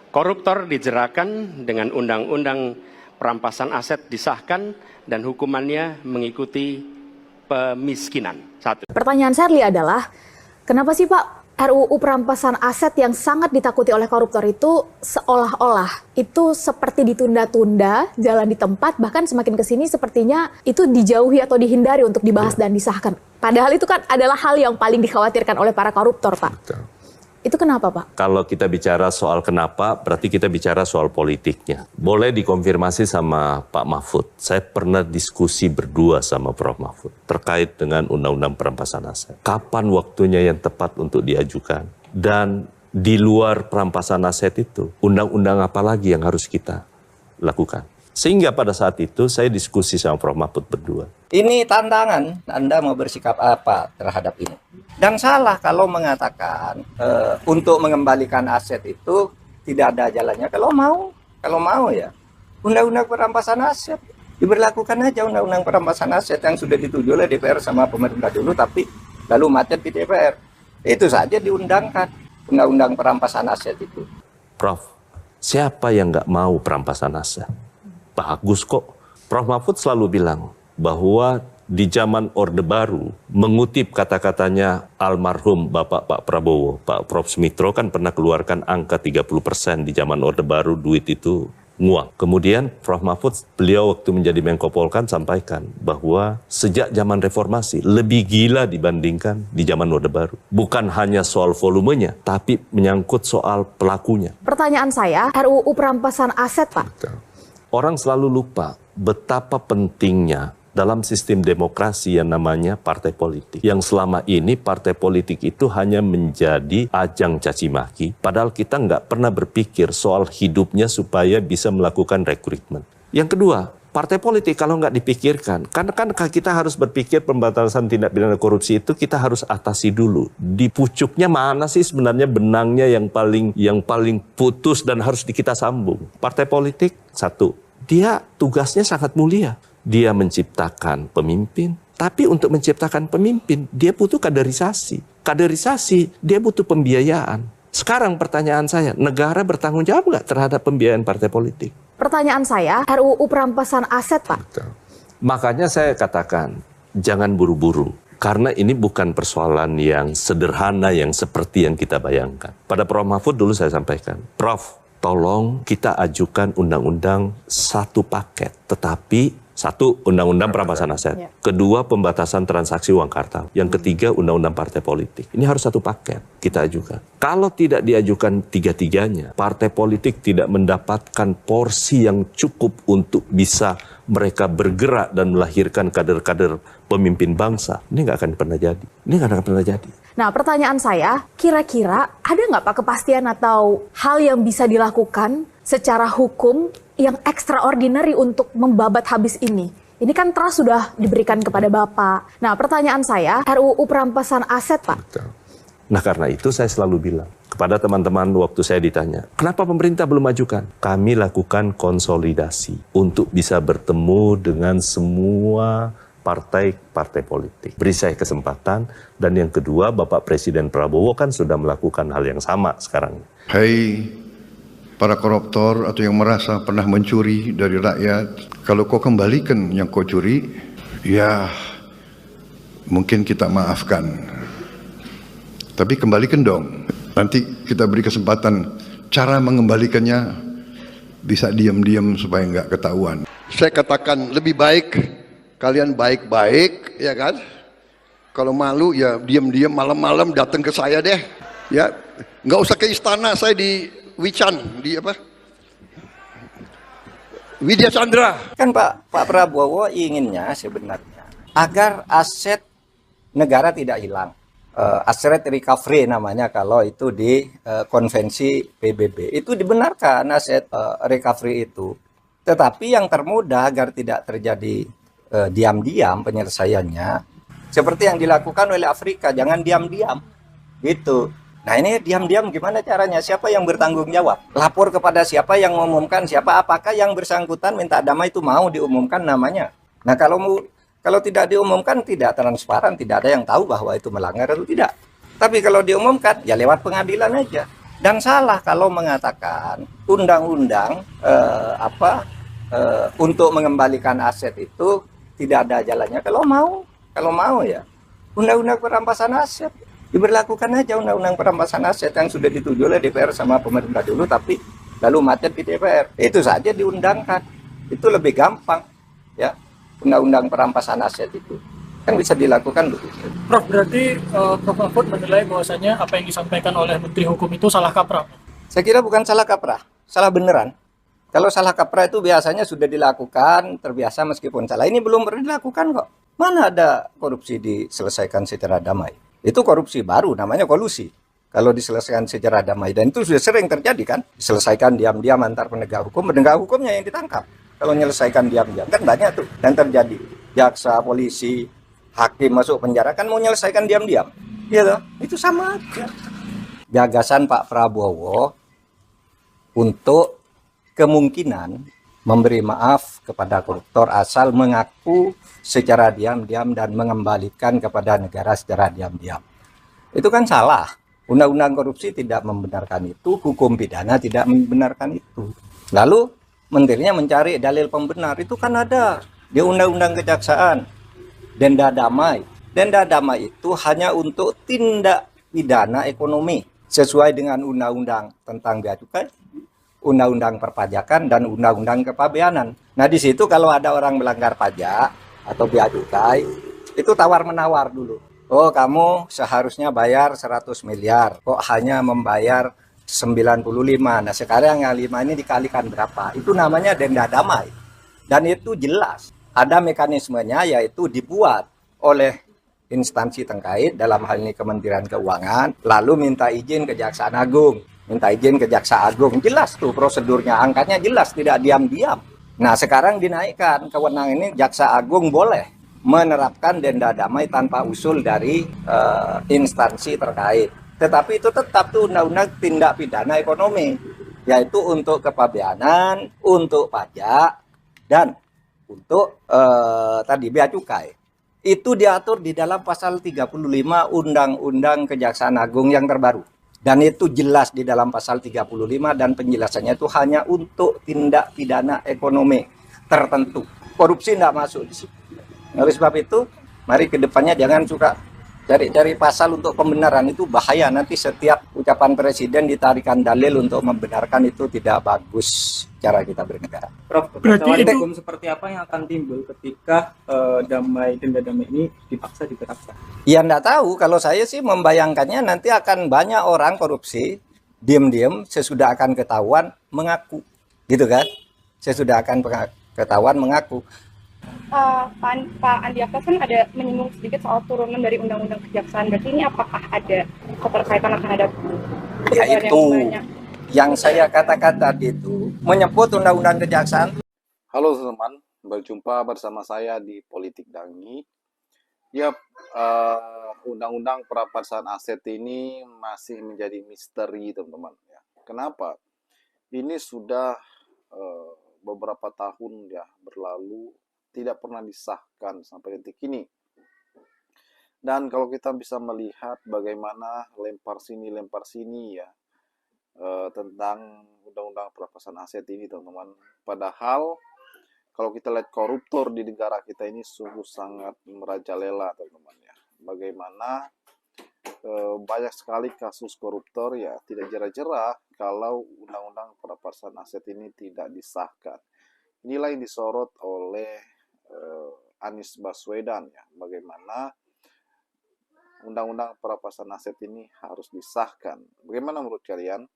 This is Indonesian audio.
Koruptor dijerakan dengan undang-undang perampasan aset disahkan dan hukumannya mengikuti pemiskinan. Satu. Pertanyaan Sherly adalah, kenapa sih Pak RUU perampasan aset yang sangat ditakuti oleh koruptor itu seolah-olah itu seperti ditunda-tunda, jalan di tempat, bahkan semakin kesini sepertinya itu dijauhi atau dihindari untuk dibahas dan disahkan. Padahal itu kan adalah hal yang paling dikhawatirkan oleh para koruptor, Pak. Betul. Itu kenapa, Pak? Kalau kita bicara soal kenapa, berarti kita bicara soal politiknya. Boleh dikonfirmasi sama Pak Mahfud. Saya pernah diskusi berdua sama Prof. Mahfud terkait dengan Undang-Undang Perampasan Aset. Kapan waktunya yang tepat untuk diajukan? Dan di luar perampasan aset itu, undang-undang apa lagi yang harus kita lakukan? Sehingga pada saat itu saya diskusi sama Prof. Mahfud berdua. Ini tantangan, Anda mau bersikap apa terhadap ini? Dan salah kalau mengatakan untuk mengembalikan aset itu tidak ada jalannya. Kalau mau ya undang-undang perampasan aset diberlakukan aja, undang-undang perampasan aset yang sudah dituju oleh DPR sama pemerintah dulu, tapi lalu macet di DPR. Itu saja diundangkan undang-undang perampasan aset itu. Prof, siapa yang nggak mau perampasan aset? Bagus kok. Prof. Mahfud selalu bilang bahwa di zaman Orde Baru, mengutip kata-katanya almarhum Bapak Pak Prabowo, Pak Prof. Sumitro kan pernah keluarkan angka 30% di zaman Orde Baru, duit itu nguang. Kemudian Prof. Mahfud, beliau waktu menjadi Menko Polhukam sampaikan bahwa sejak zaman reformasi lebih gila dibandingkan di zaman Orde Baru. Bukan hanya soal volumenya, tapi menyangkut soal pelakunya. Pertanyaan saya, RUU perampasan aset, Pak. Betul. Orang selalu lupa betapa pentingnya dalam sistem demokrasi yang namanya partai politik. Yang selama ini partai politik itu hanya menjadi ajang caci maki, padahal kita nggak pernah berpikir soal hidupnya supaya bisa melakukan rekrutmen. Yang kedua, partai politik kalau nggak dipikirkan, karena kan kita harus berpikir pembatasan tindak pidana korupsi itu kita harus atasi dulu. Di pucuknya mana sih sebenarnya benangnya yang paling putus dan harus kita sambung. Partai politik, satu, dia tugasnya sangat mulia. Dia menciptakan pemimpin, tapi untuk menciptakan pemimpin, dia butuh kaderisasi. Kaderisasi, dia butuh pembiayaan. Sekarang pertanyaan saya, negara bertanggung jawab nggak terhadap pembiayaan partai politik? Pertanyaan saya, RUU perampasan aset, Pak. Betul. Makanya saya katakan, jangan buru-buru. Karena ini bukan persoalan yang sederhana yang seperti yang kita bayangkan. Pada Prof. Mahfud dulu saya sampaikan, Prof, tolong kita ajukan undang-undang satu paket, tetapi satu, undang-undang perampasan aset. Kedua, pembatasan transaksi uang kartal. Yang ketiga, undang-undang partai politik. Ini harus satu paket kita ajukan. Kalau tidak diajukan tiga-tiganya, partai politik tidak mendapatkan porsi yang cukup untuk bisa mereka bergerak dan melahirkan kader-kader pemimpin bangsa. Ini nggak akan pernah jadi. Ini nggak akan pernah jadi. Nah, pertanyaan saya, kira-kira ada nggak Pak kepastian atau hal yang bisa dilakukan secara hukum yang extraordinary untuk membabat habis ini? Ini kan trust sudah diberikan kepada Bapak. Nah, pertanyaan saya, RUU perampasan aset, Pak. Betul. Nah, karena itu saya selalu bilang kepada teman-teman waktu saya ditanya, kenapa pemerintah belum majukan? Kami lakukan konsolidasi untuk bisa bertemu dengan semua partai-partai politik. Beri saya kesempatan. Dan yang kedua, Bapak Presiden Prabowo kan sudah melakukan hal yang sama sekarang. Hai para koruptor atau yang merasa pernah mencuri dari rakyat, kalau kau kembalikan yang kau curi, ya mungkin kita maafkan. Tapi kembalikan dong. Nanti kita beri kesempatan cara mengembalikannya bisa diam-diam supaya nggak ketahuan. Saya katakan lebih baik kalian baik-baik, ya kan? Kalau malu ya diam-diam malam-malam datang ke saya deh, ya nggak usah ke istana, saya di Wican, di apa? Widya Chandra. Kan Pak Prabowo inginnya sebenarnya agar aset negara tidak hilang. Asset recovery namanya kalau itu di konvensi PBB. Itu dibenarkan aset recovery itu. Tetapi yang termudah agar tidak terjadi diam-diam penyelesaiannya seperti yang dilakukan oleh Afrika, jangan diam-diam gitu. Nah, ini diam-diam gimana caranya? Siapa yang bertanggung jawab? Lapor kepada siapa yang mengumumkan? Siapa? Apakah yang bersangkutan minta damai itu mau diumumkan namanya? Nah, kalau tidak diumumkan, tidak transparan, tidak ada yang tahu bahwa itu melanggar atau tidak. Tapi kalau diumumkan, ya lewat pengadilan aja. Dan salah kalau mengatakan undang-undang untuk mengembalikan aset itu tidak ada jalannya. Kalau mau ya undang-undang perampasan aset diberlakukan aja, undang-undang perampasan aset yang sudah disetujui oleh DPR sama pemerintah dulu, tapi lalu macet di DPR. Itu saja diundangkan. Itu lebih gampang ya. Undang-undang perampasan aset itu kan bisa dilakukan begitu. Prof, berarti Prof Mahfud menilai bahwasanya apa yang disampaikan oleh Menteri Hukum itu salah kaprah. Saya kira bukan salah kaprah, salah beneran. Kalau salah kaprah itu biasanya sudah dilakukan, terbiasa meskipun salah. Ini belum pernah dilakukan kok. Mana ada korupsi diselesaikan secara damai? Itu korupsi baru, namanya kolusi. Kalau diselesaikan secara damai, dan itu sudah sering terjadi kan? Diselesaikan diam-diam antar penegak hukumnya yang ditangkap. Kalau menyelesaikan diam-diam, kan banyak tuh yang terjadi. Jaksa, polisi, hakim masuk penjara kan mau menyelesaikan diam-diam. Gitu. Itu sama aja. Gagasan Pak Prabowo untuk kemungkinan memberi maaf kepada koruptor asal mengaku secara diam-diam dan mengembalikan kepada negara secara diam-diam. Itu kan salah. Undang-undang korupsi tidak membenarkan itu, hukum pidana tidak membenarkan itu. Lalu menterinya mencari dalil pembenar, itu kan ada di undang-undang kejaksaan, denda damai. Denda damai itu hanya untuk tindak pidana ekonomi sesuai dengan undang-undang tentang bea cukai, undang-undang perpajakan, dan undang-undang kepabeanan. Nah di situ kalau ada orang melanggar pajak atau bea cukai, itu tawar-menawar dulu. Oh kamu seharusnya bayar 100 miliar, kok hanya membayar 95. Nah sekarang yang 5 ini dikalikan berapa? Itu namanya denda damai. Dan itu jelas. Ada mekanismenya, yaitu dibuat oleh instansi terkait, dalam hal ini Kementerian Keuangan, lalu minta izin ke Kejaksaan Agung. Minta izin ke Jaksa Agung. Jelas tuh prosedurnya, angkanya jelas, tidak diam-diam. Nah sekarang dinaikkan, kewenangan ini Jaksa Agung boleh menerapkan denda damai tanpa usul dari instansi terkait. Tetapi itu tetap tuh undang-undang tindak pidana ekonomi, yaitu untuk kepabeanan, untuk pajak, dan untuk tadi bea cukai. Itu diatur di dalam pasal 35 Undang-Undang Kejaksaan Agung yang terbaru. Dan itu jelas di dalam pasal 35, dan penjelasannya itu hanya untuk tindak pidana ekonomi tertentu. Korupsi tidak masuk di situ. Oleh sebab itu, mari ke depannya jangan suka cari-cari pasal untuk pembenaran, itu bahaya. Nanti setiap ucapan presiden ditarikan dalil untuk membenarkan, itu tidak bagus cara kita bernegara. Prof, Berarti itu hukum seperti apa yang akan timbul ketika denda damai ini dipaksa diterapkan? Ya enggak tahu, kalau saya sih membayangkannya nanti akan banyak orang korupsi, diam-diam sesudah akan ketahuan mengaku. Gitu kan? Sesudah akan ketahuan mengaku. Pak Andi Akas kan ada menyinggung sedikit soal turunan dari Undang-Undang Kejaksaan. Berarti ini apakah ada keterkaitan, akan ada Ya perubahan itu yang banyak? yang saya katakan tadi itu, menyebut Undang-Undang Kejaksaan. Halo teman-teman, berjumpa bersama saya di Politik Dangi. Ya, undang-undang perampasan aset ini masih menjadi misteri teman-teman. Ya. Kenapa? Ini sudah beberapa tahun ya berlalu, tidak pernah disahkan sampai detik ini. Dan kalau kita bisa melihat bagaimana lempar sini ya tentang undang-undang perampasan aset ini teman-teman. Padahal kalau kita lihat koruptor di negara kita ini sungguh sangat merajalela teman-teman ya. Bagaimana banyak sekali kasus koruptor ya tidak jera-jera kalau undang-undang perampasan aset ini tidak disahkan. Inilah yang disorot oleh Anies Baswedan ya, bagaimana undang-undang perampasan aset ini harus disahkan. Bagaimana menurut kalian?